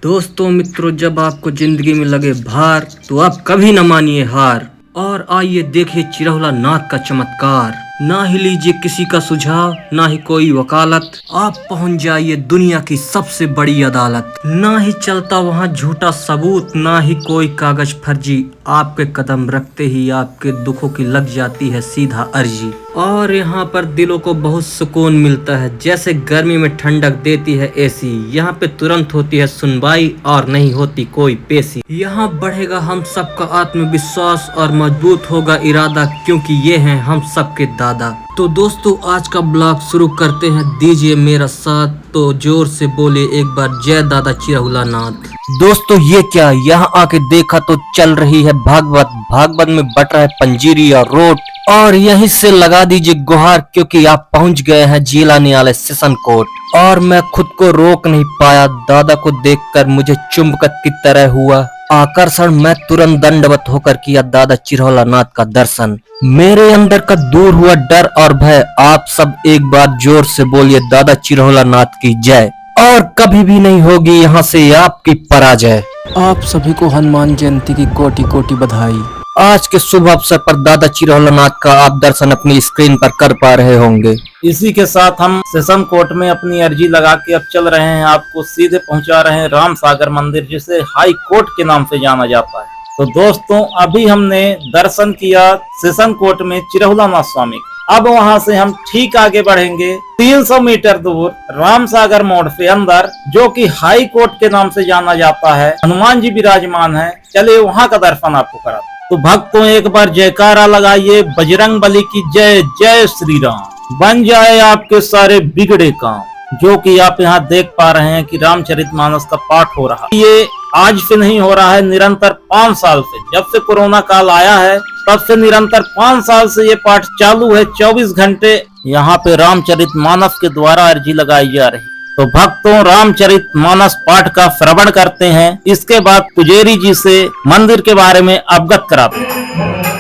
दोस्तों मित्रों, जब आपको जिंदगी में लगे भार तो आप कभी न मानिए हार और आइए देखिए चिरहुला नाथ का चमत्कार। ना ही लीजिए किसी का सुझाव, ना ही कोई वकालत, आप पहुंच जाइए दुनिया की सबसे बड़ी अदालत। ना ही चलता वहां झूठा सबूत, ना ही कोई कागज फर्जी, आपके कदम रखते ही आपके दुखों की लग जाती है सीधा अर्जी। और यहाँ पर दिलों को बहुत सुकून मिलता है, जैसे गर्मी में ठंडक देती है एसी। यहाँ पे तुरंत होती है सुनवाई और नहीं होती कोई पेशी। यहाँ बढ़ेगा हम सबका आत्मविश्वास और मजबूत होगा इरादा, क्योंकि ये हैं हम सबके दादा। तो दोस्तों आज का ब्लॉग शुरू करते हैं, दीजिए मेरा साथ, तो जोर से बोले एक बार जय दादा चिरहुला नाथ। दोस्तों ये क्या, यहाँ आके देखा तो चल रही है भागवत में बट रहा है पंजीरी और रोट। और यहीं से लगा दीजिए गुहार, क्योंकि आप पहुंच गए हैं जिला न्यायालय सेशन कोर्ट। और मैं खुद को रोक नहीं पाया, दादा को देखकर मुझे चुंबक की तरह हुआ आकर्षण। मैं तुरंत दंडवत होकर किया दादा चिरहुला नाथ का दर्शन। मेरे अंदर का दूर हुआ डर और भय। आप सब एक बार जोर से बोलिए दादा चिरहुला नाथ की जय। और कभी भी नहीं होगी यहाँ से आपकी पराजय। आप सभी को हनुमान जयंती की कोटि कोटि बधाई। आज के शुभ अवसर पर दादा चिरहुला नाथ का आप दर्शन अपनी स्क्रीन पर कर पा रहे होंगे। इसी के साथ हम सेशन कोर्ट में अपनी अर्जी लगा के अब चल रहे हैं, आपको सीधे पहुंचा रहे हैं राम सागर मंदिर, जिसे हाई कोर्ट के नाम से जाना जाता है। तो दोस्तों अभी हमने दर्शन किया सेशन कोर्ट में चिरहुला नाथ स्वामी। अब वहां से हम ठीक आगे बढ़ेंगे 300 मीटर दूर राम सागर मोड़ से अंदर, जो कि हाई कोर्ट के नाम से जाना जाता है। हनुमान जी विराजमान है, चलिए वहां का दर्शन आपको कराते। तो भक्तों एक बार जयकारा लगाइए, बजरंग बली की जय, जय श्री राम। बन जाए आपके सारे बिगड़े काम। जो कि आप यहाँ देख पा रहे हैं कि रामचरितमानस का पाठ हो रहा है। ये आज से नहीं हो रहा है, निरंतर 5 साल से, जब से कोरोना काल आया है तब से निरंतर 5 साल से ये पाठ चालू है। 24 घंटे यहाँ पे रामचरितमानस के द्वारा अर्जी लगाई जा रही। तो भक्तों रामचरितमानस पाठ का श्रवण करते हैं, इसके बाद पुजेरी जी से मंदिर के बारे में अवगत कराते हैं।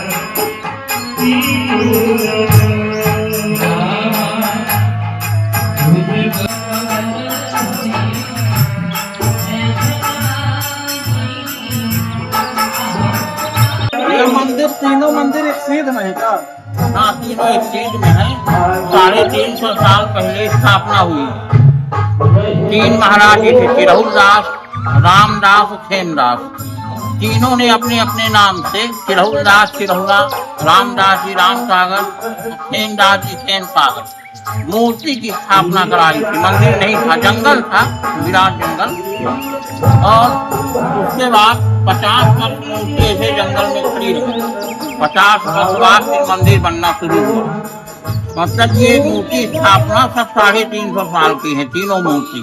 ये मंदिर तीनों मंदिर एक सीध में है क्या? हाँ, तीनों एक सीध में है। 350 साल पहले स्थापना हुई। 3 महाराज जी थे, चिरहुल दास, रामदास, खेमदास। तीनों ने अपने अपने नाम से, चिरहुल दास चिरहुला, रामदास जी राम सागर, खेमदास जी खेम सागर, मूर्ति की स्थापना कराई थी। मंदिर नहीं था, जंगल था, विराट जंगल। और उसके बाद 50 वर्ष मूर्ति ऐसे जंगल में खड़ी रही। 50 वर्ष बाद फिर मंदिर बनना शुरू हुआ। मतलब ये मूर्ति स्थापना सब 350 साल की है। तीनों मूर्ति,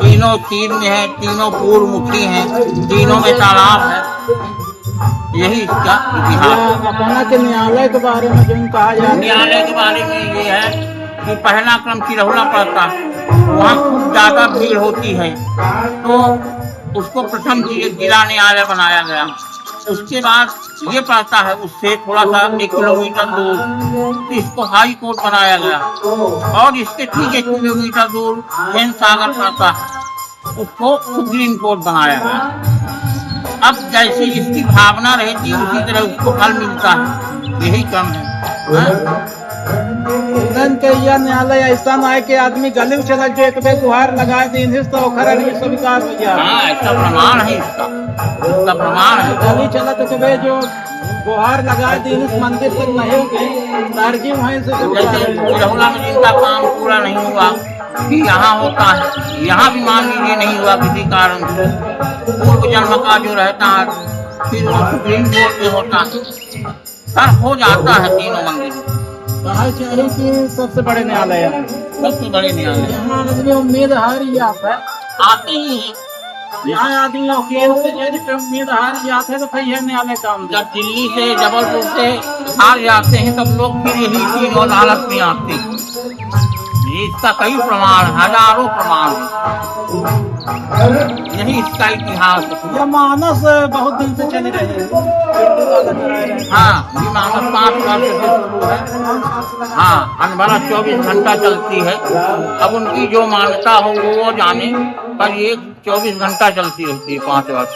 तीनों तीर में है, तीनों पूर्व मुखी हैं, तीनों में तालाब है। यही इसका इतिहास। अपना के न्यायालय के बारे में जो कहा जाए, न्यायालय के बारे में ये है कि पहला क्रम चिरहुला पड़ता है, वहाँ खूब ज्यादा भीड़ होती है, तो उसको प्रथम जिला न्यायालय बनाया गया। उसके बाद ये पड़ता है उससे थोड़ा सा 1 किलोमीटर दूर, तो इसको हाई कोर्ट बनाया गया। और इसके ठीक 1 किलोमीटर दूर खेम सागर पड़ता है, उसको सुप्रीम कोर्ट बनाया गया। अब जैसी इसकी भावना रहती है उसी तरह उसको फल मिलता है। यही क्रम है। के यह न्यायालय ऐसा ना है कि आदमी गले में चला जो एक बे गुहार लगा दिन तो विकास हो गया। हाँ, ऐसा प्रमाण है इसका प्रमाण है। गली चला तो कभी जो गुहार लगा दिन इस मंदिर तक नहीं होगी, तारजी वहीं से जैसे चिरहुला में जिनका काम पूरा नहीं हुआ कि यहाँ होता है, यहाँ भी मान लीजिए नहीं हुआ किसी कारण से, पूर्व जन्म का जो रहता है फिर वो सुप्रीम कोर्ट में होता है, सर हो जाता है। तीनों मंदिर चाहिए कि सबसे बड़े न्यायालय है, सबसे बड़े न्यायालय। यहाँ आदमी उम्मीद हार ही आता है, आते ही है। यहाँ आदमी वकील से जज उम्मीद हार जाते हैं तो फिर यह न्यायालय काम। जब दिल्ली से जबलपुर से हार जाते हैं तब लोग फिर यही तीनों अदालत में आते हैं। इसका कई प्रमाण, हजारों प्रमाण है। यही इसका इतिहास है। यह मानस बहुत दिन से चले रहे हैं। हाँ, ये मानस 5 वर्ष से शुरू है। हाँ, अनबरा 24 घंटा चलती है। अब उनकी जो मान्यता हो वो जाने, पर ये 24 घंटा चलती रहती है 5 वर्ष।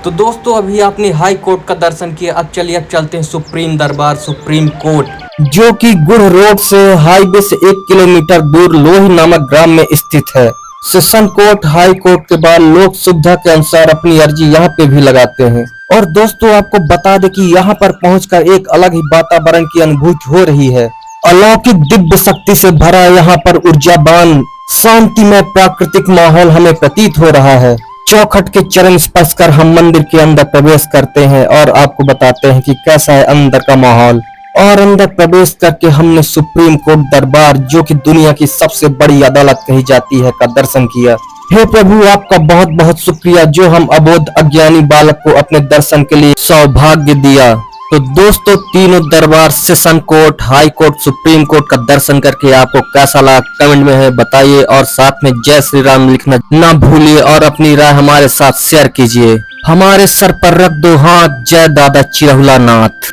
तो दोस्तों अभी आपने हाई कोर्ट का दर्शन किया, अब चलते हैं सुप्रीम दरबार, सुप्रीम कोर्ट, जो कि गुड़ रोड से हाईवे से 1 किलोमीटर दूर लोही नामक ग्राम में स्थित है। सेशन कोर्ट, हाई कोर्ट के बाद लोग सुविधा के अनुसार अपनी अर्जी यहाँ पे भी लगाते हैं। और दोस्तों आपको बता दें कि यहाँ पर पहुंचकर एक अलग ही वातावरण की अनुभूति हो रही है। अलौकिक दिव्य शक्ति से भरा यहाँ पर ऊर्जावान शांतिमय प्राकृतिक माहौल हमें प्रतीत हो रहा है। चौखट के चरण स्पर्श कर हम मंदिर के अंदर प्रवेश करते हैं और आपको बताते हैं कि कैसा है अंदर का माहौल। और अंदर प्रवेश करके हमने सुप्रीम कोर्ट दरबार, जो कि दुनिया की सबसे बड़ी अदालत कही जाती है, का दर्शन किया। हे प्रभु, आपका बहुत बहुत शुक्रिया जो हम अबोध अज्ञानी बालक को अपने दर्शन के लिए सौभाग्य दिया। तो दोस्तों तीनों दरबार, session court, high court, supreme court का दर्शन करके आपको कैसा लगा कमेंट में है बताइए, और साथ में जय श्री राम लिखना ना भूलिए और अपनी राय हमारे साथ शेयर कीजिए। हमारे सर पर रख दो हाथ, जय दादा चिरहुला नाथ।